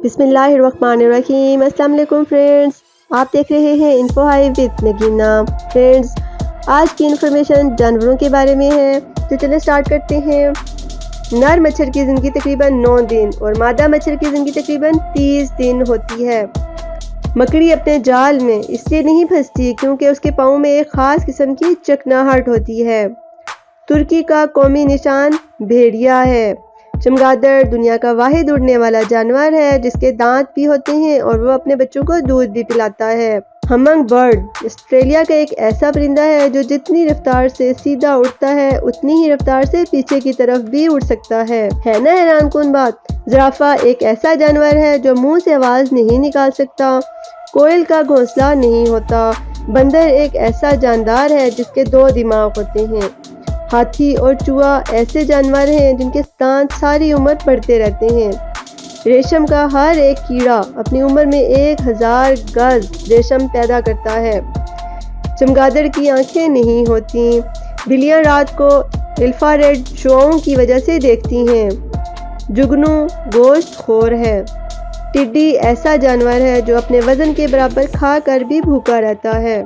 بسم اللہ الرحمن الرحیم۔ السلام علیکم فرینڈز، آپ دیکھ رہے ہیں انفو ہائی وتھ نگینا۔ فرینڈز، آج کی انفارمیشن جانوروں کے بارے میں ہے، تو چلیں سٹارٹ کرتے ہیں۔ نر مچھر کی زندگی تقریباً 9 دن اور مادہ مچھر کی زندگی تقریباً 30 دن ہوتی ہے۔ مکڑی اپنے جال میں اس لیے نہیں پھنستی کیونکہ اس کے پاؤں میں ایک خاص قسم کی چکناہٹ ہوتی ہے۔ ترکی کا قومی نشان بھیڑیا ہے۔ چمگادڑ دنیا کا واحد اڑنے والا جانور ہے جس کے دانت بھی ہوتے ہیں اور وہ اپنے بچوں کو دودھ بھی پلاتا ہے۔ ہمنگ برڈ آسٹریلیا کا ایک ایسا پرندہ ہے جو جتنی رفتار سے سیدھا اڑتا ہے اتنی ہی رفتار سے پیچھے کی طرف بھی اڑ سکتا ہے نا حیران کن بات۔ زرافہ ایک ایسا جانور ہے جو منہ سے آواز نہیں نکال سکتا۔ کوئل کا گھونسلہ نہیں ہوتا۔ بندر ایک ایسا جاندار ہے جس کے 2 دماغ ہوتے ہیں۔ ہاتھی اور چوہا ایسے جانور ہیں جن کے دانت ساری عمر بڑھتے رہتے ہیں۔ ریشم کا ہر ایک کیڑا اپنی عمر میں 1000 گز ریشم پیدا کرتا ہے۔ چمگادڑ کی آنکھیں نہیں ہوتی۔ بلیاں رات کو انفراریڈ شعاعوں کی وجہ سے دیکھتی ہیں۔ جگنو گوشت خور ہے۔ ٹڈی ایسا جانور ہے جو اپنے وزن کے برابر کھا کر بھی بھوکا رہتا ہے۔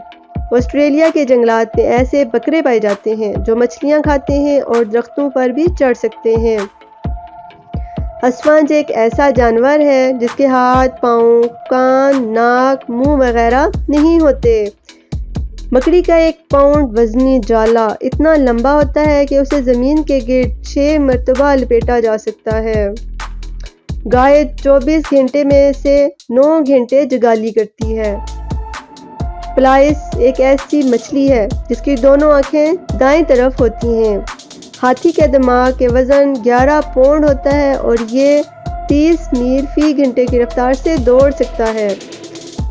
آسٹریلیا کے جنگلات میں ایسے بکرے پائے جاتے ہیں جو مچھلیاں کھاتے ہیں اور درختوں پر بھی چڑھ سکتے ہیں۔ اسفنج ایک ایسا جانور ہے جس کے ہاتھ، پاؤں، کان، ناک، منہ وغیرہ نہیں ہوتے۔ مکڑی کا 1 پاؤنڈ وزنی جالا اتنا لمبا ہوتا ہے کہ اسے زمین کے گرد 6 مرتبہ لپیٹا جا سکتا ہے۔ گائے 24 گھنٹے میں سے 9 گھنٹے جگالی کرتی ہے۔ پلائس ایک ایسی مچھلی ہے جس کی دونوں آنکھیں دائیں طرف ہوتی ہیں۔ ہاتھی کے دماغ کے وزن 11 پاؤنڈ ہوتا ہے اور یہ 30 میل فی گھنٹے کی رفتار سے دوڑ سکتا ہے۔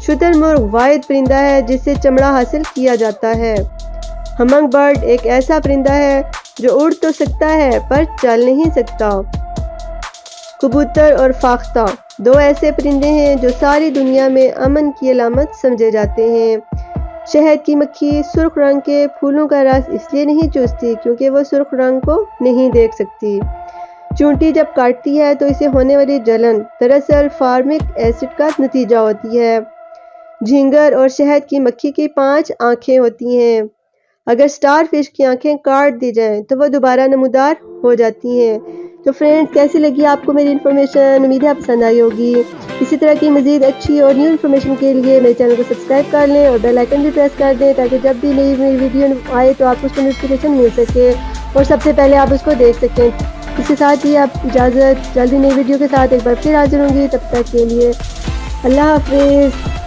شتر مرغ واحد پرندہ ہے جس سے چمڑا حاصل کیا جاتا ہے۔ ہمنگ برڈ ایک ایسا پرندہ ہے جو اڑ تو سکتا ہے پر چل نہیں سکتا۔ کبوتر اور فاختہ 2 ایسے پرندے ہیں جو ساری دنیا میں امن کی علامت سمجھے جاتے ہیں۔ شہد کی مکھی سرخ رنگ کے پھولوں کا رس اس لیے نہیں چوستی کیونکہ وہ سرخ رنگ کو نہیں دیکھ سکتی۔ چونٹی جب کاٹتی ہے تو اسے ہونے والی جلن دراصل فارمک ایسڈ کا نتیجہ ہوتی ہے۔ جھینگر اور شہد کی مکھی کی 5 آنکھیں ہوتی ہیں۔ اگر سٹار فش کی آنکھیں کاٹ دی جائیں تو وہ دوبارہ نمودار ہو جاتی ہیں۔ تو فرینڈز، کیسی لگی آپ کو میری انفارمیشن؟ امید ہے پسند آئی ہوگی۔ اسی طرح کی مزید اچھی اور نیو انفارمیشن کے لیے میرے چینل کو سبسکرائب کر لیں اور بیل آئیکن بھی پریس کر دیں تاکہ جب بھی نئی ویڈیو آئے تو آپ کو اس کو نوٹیفیکیشن مل سکے اور سب سے پہلے آپ اس کو دیکھ سکیں۔ اس کے ساتھ ہی آپ اجازت، جلدی نئی ویڈیو کے ساتھ ایک بار پھر حاضر ہوں گی۔ تب تک کے لیے اللہ حافظ۔